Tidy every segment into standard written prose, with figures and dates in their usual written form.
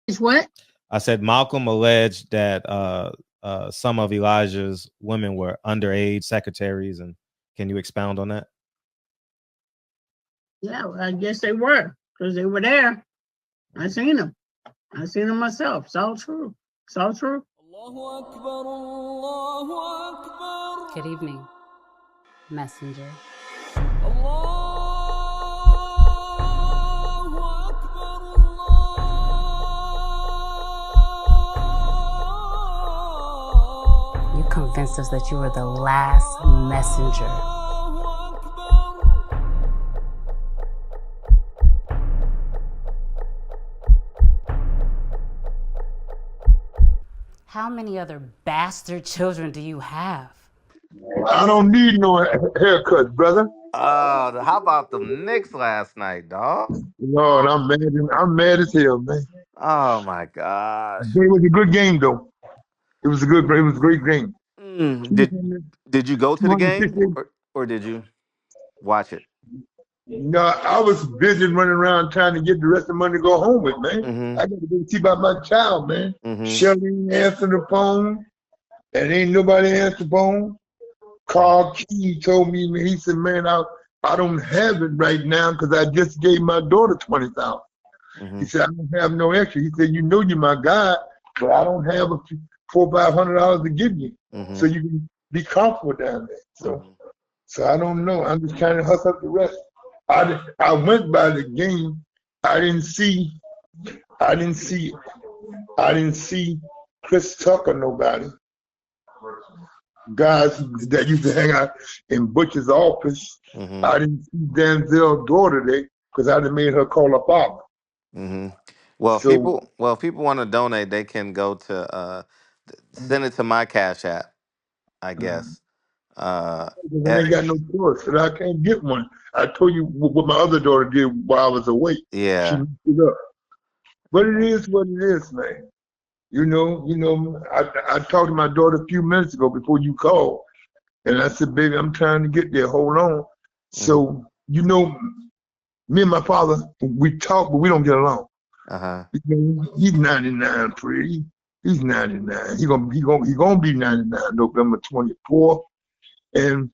Is what? I said Malcolm alleged that some of Elijah's women were underage secretaries, and can you expound on that? Yeah, well, I guess they were because they were there. I seen them. I seen them myself. It's all true. It's all true. Good evening, messenger. You convinced us that you were the last messenger. How many other bastard children do you have? I don't need no haircut, brother. How about the Knicks last night, dog? Lord, I'm mad. I'm mad as hell, man. Oh my gosh. But it was a good game, though. It was a good. It was a great game. Mm, did you go to the game 258. or did you watch it? No, I was busy running around trying to get the rest of the money to go home with, man. Mm-hmm. I got to go see about my child, man. Mm-hmm. Shelly ain't answering the phone, and ain't nobody answer the phone. Carl Key told me, he said, man, I don't have it right now because I just gave my daughter 20,000. Mm-hmm. He said, I don't have no extra. He said, you know you're my guy, but I don't have a $400-500 to give you. Mm-hmm. So you can be comfortable down there. Mm-hmm. So I don't know. I'm just trying to hustle up the rest. I went by the game. I didn't see Chris Tucker, nobody. Guys that used to hang out in Butch's office. Mm-hmm. I didn't see Denzel's daughter there because I done made her call her father. Mm-hmm. Well, So if people want to donate, they can go to send it to my Cash App, I guess. I eh, ain't got no choice, and I can't get one. I told you what my other daughter did while I was away. She yeah. messed it up. But it is what it is, man. I talked to my daughter a few minutes ago before you called, and I said, baby, I'm trying to get there. Hold on. Mm-hmm. So, me and my father, we talk, but we don't get along. Uh-huh. He's 99, pretty. He's 99. He gonna be 99 November 24th. And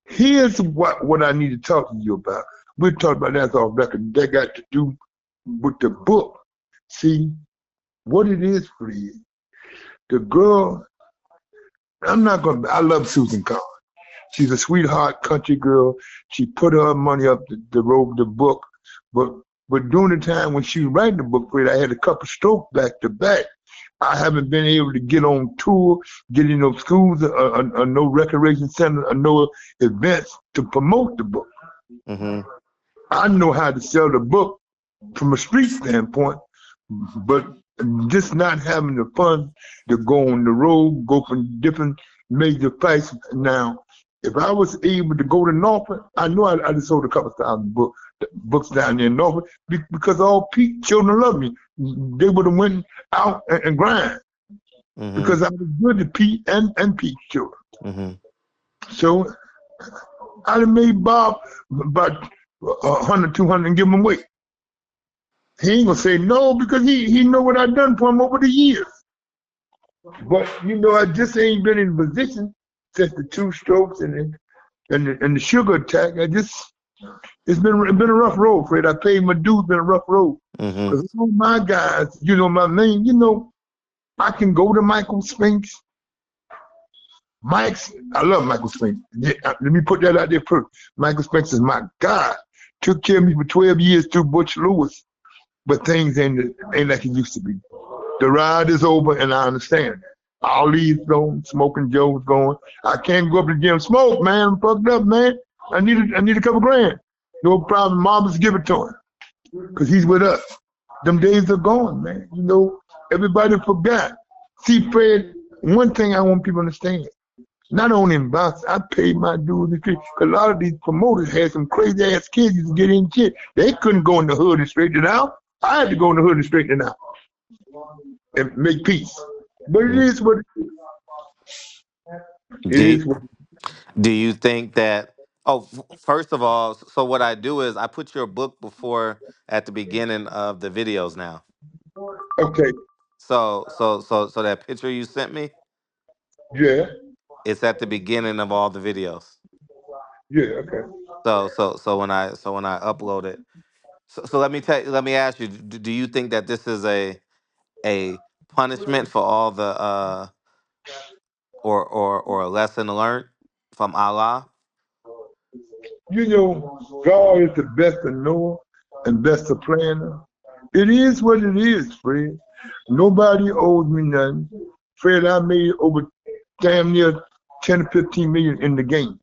here's what I need to talk to you about. We'll talk about that off record. That got to do with the book. See, what it is for you. The girl, I love Susan Collins. She's a sweetheart country girl. She put her money up to robe the book. But during the time when she was writing the book, I had a couple strokes back to back. I haven't been able to get on tour, get in no schools, or no recreation center, or no events to promote the book. Mm-hmm. I know how to sell the book from a street standpoint, but just not having the funds to go on the road, go from different major places. Now, if I was able to go to Norfolk, I know I just sold a couple thousand books down there in Norfolk because all Pete children love me. They would have went out and grind Mm-hmm. because I was good to Pete and Pete's children. Mm-hmm. So I done made Bob about 100, 200 and give him away. He ain't gonna say no because he know what I done for him over the years. But I just ain't been in position since the two strokes and the sugar attack. It's been a rough road, Fred. I paid my dues. Been a rough road. Mm-hmm. Cause all my guys, my name. I can go to Michael Spinks. I love Michael Spinks. Yeah, let me put that out there first. Michael Spinks is my guy. Took care of me for 12 years through Butch Lewis, but things ain't like it used to be. The ride is over, and I understand. Ali's gone, Smoking Joe's going. I can't go up to the gym smoke, man. I'm fucked up, man. I need a couple grand. No problem. Mama's give it to him because he's with us. Them days are gone, man. Everybody forgot. See, Fred, one thing I want people to understand. Not only in boxing, I paid my dues in the street. Cause a lot of these promoters had some crazy ass kids used to get in shit. They couldn't go in the hood and straighten it out. I had to go in the hood and straighten it out and make peace. But it is what it is. It is what it Do you think that? Oh, first of all, so what I do is I put your book before at the beginning of the videos now. Okay. So that picture you sent me, Yeah. it's at the beginning of all the videos. Yeah. Okay. So when I upload it, so let me ask you, do you think that this is a punishment for all the or a lesson learned from Allah? You know, God is the best to know and best to planner. It is what it is, Fred. Nobody owes me nothing. Fred, I made over damn near 10 to 15 million in the game.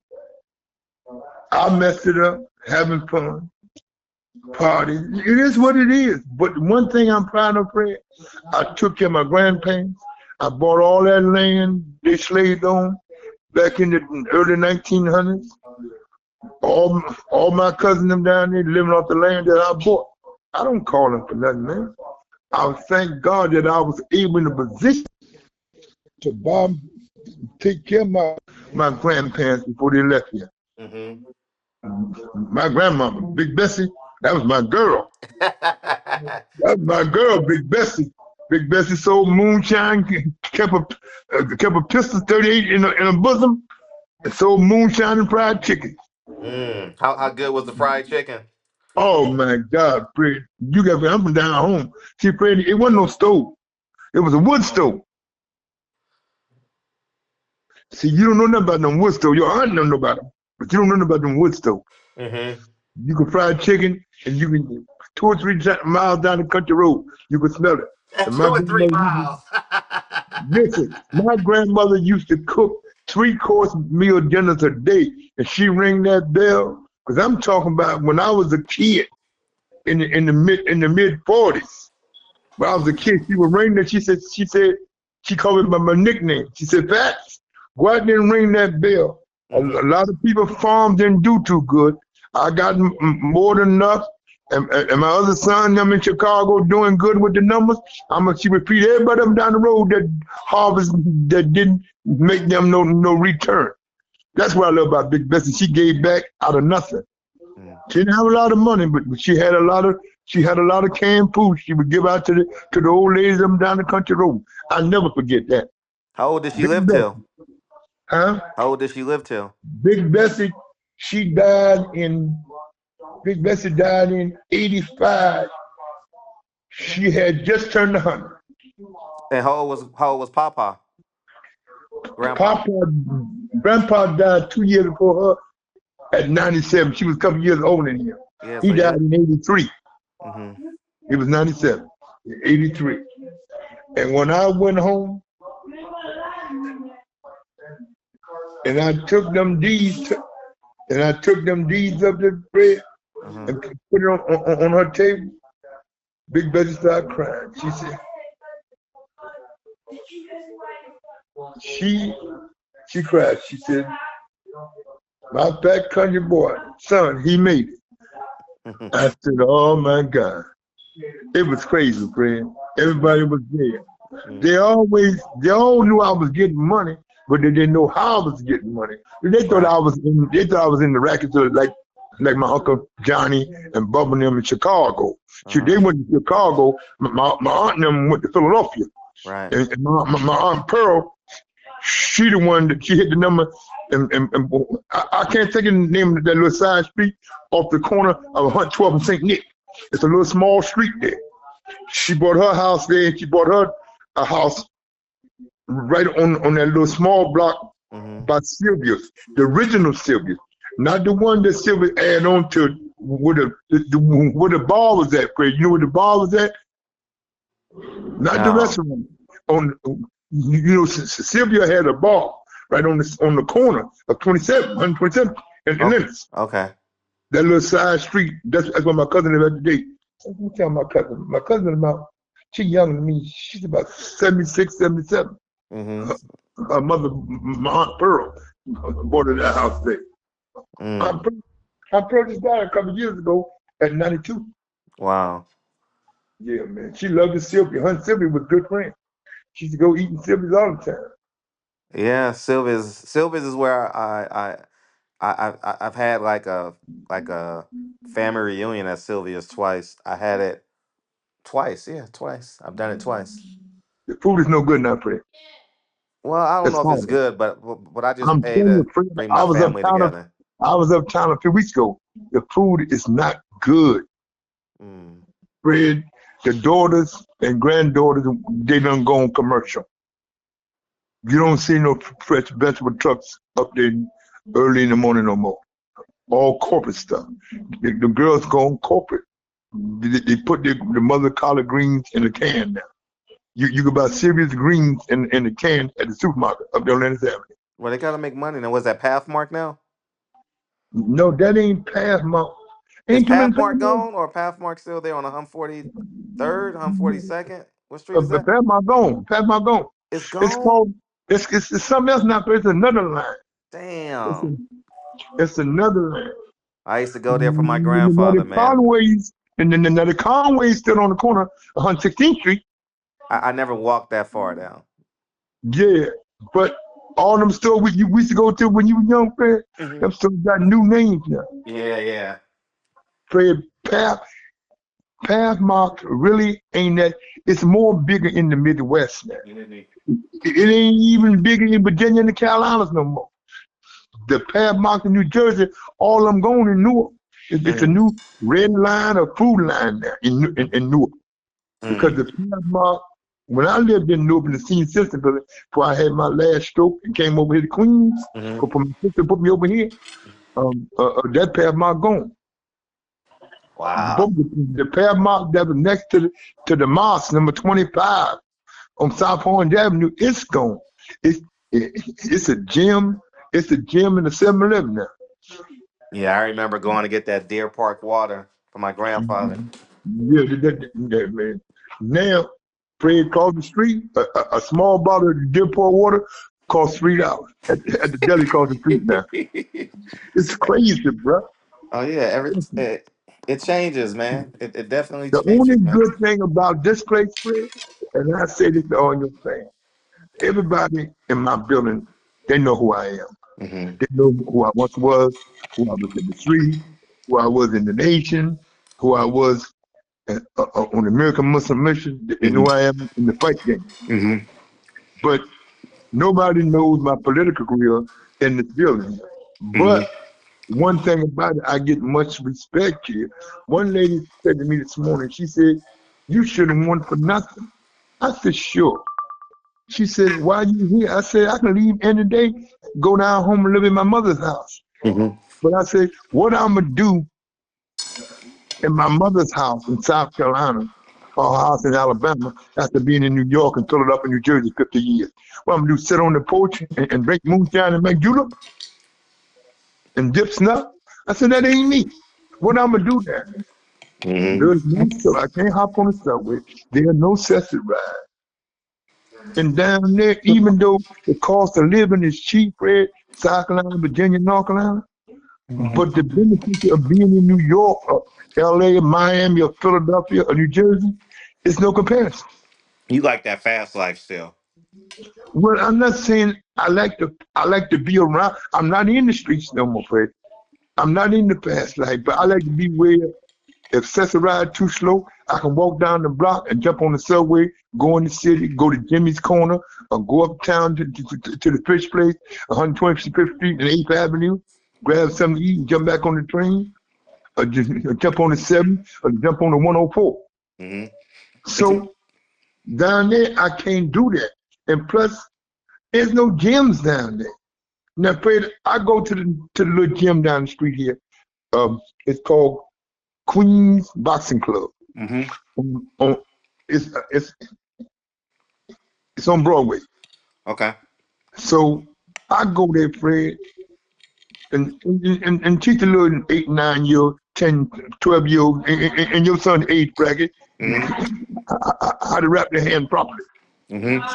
I messed it up, having fun, parties. It is what it is. But one thing I'm proud of, Fred, I took care of my grandparents. I bought all that land they slaved on back in the early 1900s. All my cousins them down there living off the land that I bought. I don't call them for nothing, man. I thank God that I was able in a position to take care of my grandparents before they left here. Mm-hmm. My grandmama, Big Bessie, that was my girl. That was my girl, Big Bessie. Big Bessie sold moonshine, kept a pistol 38 in a bosom, and sold moonshine and fried chicken. How good was the fried chicken? Oh my God, Fred. You got me, I'm from down home. See, Fred, it wasn't no stove. It was a wood stove. See, you don't know nothing about them wood stove. Your aunt don't know about them, but you don't know nothing about them wood stove. Mm-hmm. You can fry chicken, and you can 2 or 3 miles down the country road, you can smell it. And Two or three miles. listen, my grandmother used to cook 3-course meal dinners a day, and she rang that bell. Cause I'm talking about when I was a kid in the mid 40s. When I was a kid, she would ring that. She called me by my nickname. She said, Fats, go out there and ring that bell. A Mm-hmm. lot of people farm didn't do too good. I got more than enough. And my other son, I'm in Chicago doing good with the numbers. She would feed everybody up down the road that harvest that didn't make them no return. That's what I love about Big Bessie. She gave back out of nothing. She didn't have a lot of money, but she had a lot of canned food she would give out to the old ladies up down the country road. I'll never forget that. How old did she Big live till? Bessie, huh? How old did she live till? Big Bessie, she died in Big Bessie died in 85. She had just turned 100. And how old was Papa? Grandpa? Papa, Grandpa died 2 years before her at 97. She was a couple years older than him. Yeah. He So yeah. died in 83. Mm-hmm. He was 97, 83. And when I went home and I took them deeds up the bread Mm-hmm. and put it on her table, Big Betty started crying. She cried. She said, my fat country boy, son, he made it. I said, oh my God. It was crazy, friend. Everybody was there. They all knew I was getting money, but they didn't know how I was getting money. They thought Right. I was in the rackets like my uncle Johnny and Bubba and them in Chicago. See, Uh-huh. they went to Chicago. My aunt and them went to Philadelphia. Right. And my aunt Pearl, she the one that she hit the number, and I can't think of the name of that little side street off the corner of 112 and St. Nick. It's a little small street there. She bought her house there, and she bought her a house right on that little small block Mm-hmm. by Sylvia's, the original Sylvia's, not the one that Sylvia added on to where the bar was at, Fred. You know where the bar was at? Not the No. restaurant. Sylvia had a bar right on the corner of 127 and Okay. Lennox. Okay. That little side street. That's where my cousin lived today. Let me tell my cousin. My cousin about she's younger than me. She's about 76, 77. Mm-hmm. Her mother, my aunt Pearl, bought her that house there. Mm. Aunt Pearl just died a couple of years ago at 92. Wow. Yeah, man. She loved the Sylvia. Her and Sylvia was good friends. She used to go eating Sylvia's all the time. Yeah. Sylvia's is where I've had like a family reunion at Sylvia's twice. I had it Twice, yeah, twice. I've done it twice. The food is no good now, Fred. Well, I don't It's know if it's horrible. good, but I just I'm pay telling to you, Fred, bring my family together. I was uptown a few weeks ago. The food is not good. Mm. Fred, the daughters and granddaughters, they done go on commercial. You don't see no fresh vegetable trucks up there early in the morning no more. All corporate stuff. The girls go on corporate. They put the mother collard greens in a can now. You can buy serious greens in a can at the supermarket up there on Lennox Avenue. Well, they gotta make money. Now, was that Pathmark now? No, that ain't past my. Is Ain't too many Pathmark people. gone or Pathmark still there on the Hum 43rd, Hum 42nd? What street is that? Past my gone. Past my gone. It's It's gone. called. It's something else now. But it's another line. It's, Damn. a, it's another line. I used to go there for my Now grandfather, the man. Conways and then now the Conways still on the corner of 116th Street. I never walked that far down. Yeah, but all them stores we used to go to when you were young, Fred, Hmm. them stores got new names now. Yeah, yeah. Fred, Pathmark really ain't that. It's more bigger in the Midwest now. It ain't even bigger in Virginia and the Carolinas no more. The Pathmark in New Jersey, all I'm going in Newark. It's a new red line or food line there in Newark. Because the Pathmark, when I lived in Newark in the senior citizen building, before I had my last stroke and came over here to Queens, Mm-hmm. for my sister put me over here, that Pathmark gone. Wow. The Pathmark that was next to the mosque, number 25 on South Orange Avenue, it's gone. It's a gym. It's a gym and a 7-Eleven now. Yeah, I remember going to get that Deer Park water for my grandfather. Yeah, man. Now, Fred across the street, a small bottle of Dearport water costs $3 at the deli across the street now. It's crazy, bro. Oh yeah, it changes, man. It definitely The only changes, man. good thing about this place, Fred, and I say this to all your fans, everybody in my building, they know who I am. Mm-hmm. They know who I once was, who I was in the street, who I was in the nation, who I was on the American Muslim mission. They know Mm-hmm. who I am in the fight game. Mm-hmm. But nobody knows my political career in this building. But Mm-hmm. one thing about it, I get much respect here. One lady said to me this morning, she said, "You shouldn't want for nothing." I said, "Sure." She said, "Why are you here?" I said, "I can leave any day, go down home and live in my mother's house." Mm-hmm. But I said, "What I'm going to do in my mother's house in South Carolina, or her house in Alabama, after being in New York and Philadelphia, New Jersey 50 years. What I'm going to do, sit on the porch and drink moonshine and make julep and dip snuff?" I said, "That ain't me. What I'm going to do there?" Mm-hmm. There's no subway. I can't hop on the subway. There's no accessory ride. And down there, even though the cost of living is cheap, Fred, South Carolina, Virginia, North Carolina, but the benefits of being in New York, or LA, Miami, or Philadelphia, or New Jersey, it's no comparison. You like that fast life still? Well, I'm not saying I like to be around. I'm not in the streets no more, Fred. I'm not in the fast life, but I like to be where if sets a ride too slow, I can walk down the block and jump on the subway, go in the city, go to Jimmy's Corner, or go uptown to the fish place, 125th Street and 8th Avenue, grab something to eat and jump back on the train, or just or jump on the 7, or jump on the 104. Mm-hmm. So down there, I can't do that. And plus, there's no gyms down there. Now, Fred, I go to the little gym down the street here. It's called Queens Boxing Club. Mm-hmm. On it's it's on Broadway. Okay. So I go there, Fred, and teach a little 8, 9-year, 10, 12-year-old, and your son's age bracket Mm-hmm. how to wrap their hand properly. Mm-hmm.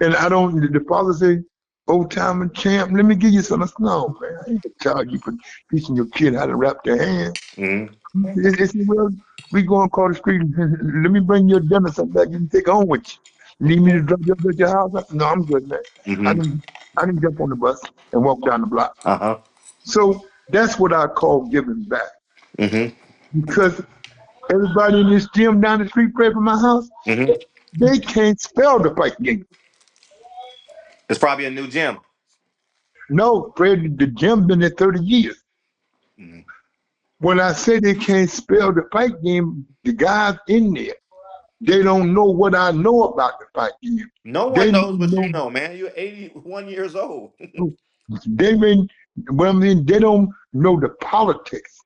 And I don't. The father say, "Old timer champ, let me give you some." No, man, I ain't gonna charge you for teaching your kid how to wrap their hand. Mm-hmm. It's well, we go across the street. Let me bring you a dinner something that you can take home with you. Need me to drop you up at your house? No, I'm good, man. I Mm-hmm. can I can jump on the bus and walk down the block. Uh-huh. So that's what I call giving back. Mm-hmm. Because Everybody in this gym down the street, pray from my house. Hmm. They can't spell the fight game. It's probably a new gym. No, Fred, the gym been there 30 years. Mhm. When I say they can't spell the fight game, the guys in there, they don't know what I know about the fight game. No one They knows what you know, know, man. You're 81 years old. they mean, well, I mean, they don't know the politics,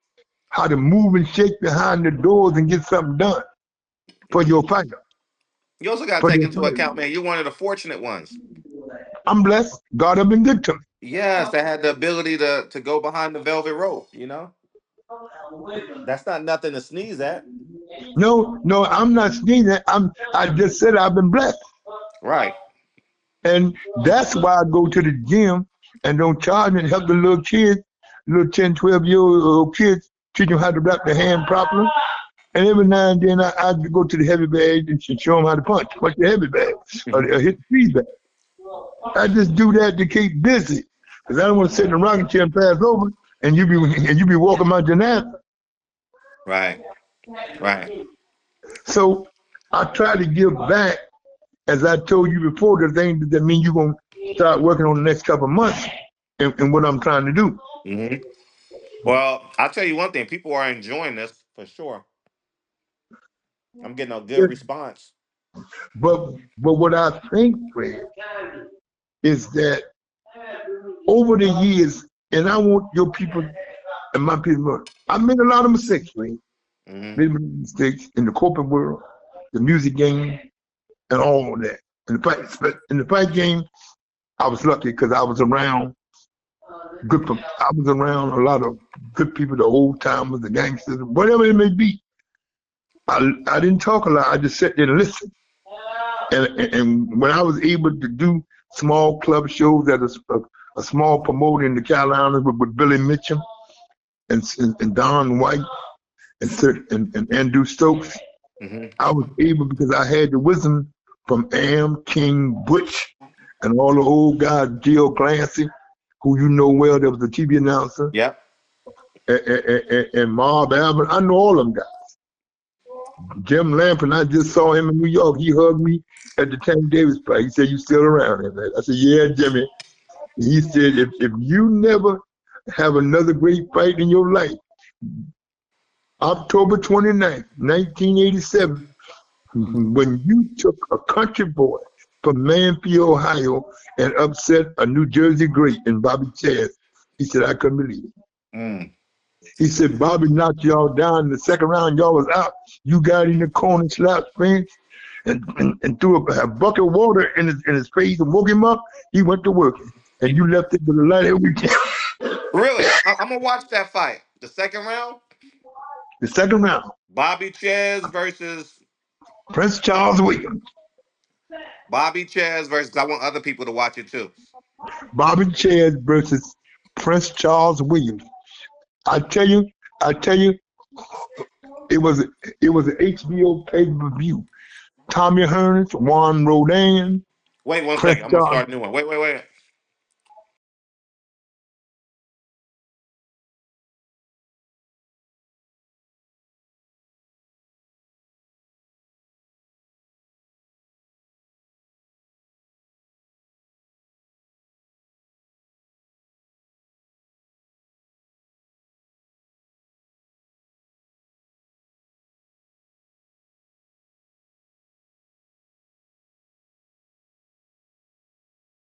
how to move and shake behind the doors and get something done for your fighter. You also got to For take their into fighter. account, man, you're one of the fortunate ones. I'm blessed. God have been good to me. Yes, that had the ability to go behind the velvet rope, you know? That's not nothing to sneeze at. No, I'm not sneezing. I just said I've been blessed. Right. And that's why I go to the gym and don't charge and help the little kids, little 10, 12-year-old kids, teach them how to wrap their hand properly. And every now and then I go to the heavy bag and show them how to punch the heavy bag or hit the speed bag. I just do that to keep busy. Because I don't want to sit in a rocking chair and pass over and you be walking my gymnastics. Right. Right. So I try to give back, as I told you before, the thing that means you're going to start working on the next couple of months and what I'm trying to do. Hmm. Well, I'll tell you one thing. People are enjoying this for sure. I'm getting a good response. But what I think, Fred, is that over the years, and I want your people and my people, I made a lot of mistakes, Fred. Hmm. Made mistakes in the corporate world, the music game, and all of that. In the fight game, I was lucky because I was around I was around a lot of good people, the old timers, the gangsters, whatever it may be. I didn't talk a lot. I just sat there and listened. And when I was able to do small club shows at a small promoter in the Carolinas with Billy Mitchell and Don White and Andrew Stokes, Hmm. I was able because I had the wisdom from Am, King, Butch, and all the old guys, Gil Clancy, who you know well, that was the TV announcer, Yep. and Marv Alvin. I know all of them guys. Jim Lampton, I just saw him in New York. He hugged me at the Tank Davis fight. He said, "You still around?" I said, "Yeah, Jimmy." He said, if you never have another great fight in your life, October 29th, 1987, when you took a country boy from Manfield, Ohio, and upset a New Jersey great in Bobby Chaz, he said, I couldn't believe it. Mm. He said, Bobby knocked y'all down in the second round. Y'all was out. You got in the corner, slapped Spence, and threw a bucket of water in his face and woke him up. He went to work. And you left it with a light every weekend. Really? I'm gonna watch that fight. The second round, The second round, Bobby Ches versus Prince Charles Williams. Bobby Ches versus. I want other people to watch it too. Bobby Chaz versus Prince Charles Williams. I tell you, it was an HBO pay-per-view. Tommy Hearns, Juan Rodan, Wait one Prince second. I'm gonna Charles. start a new one. Wait.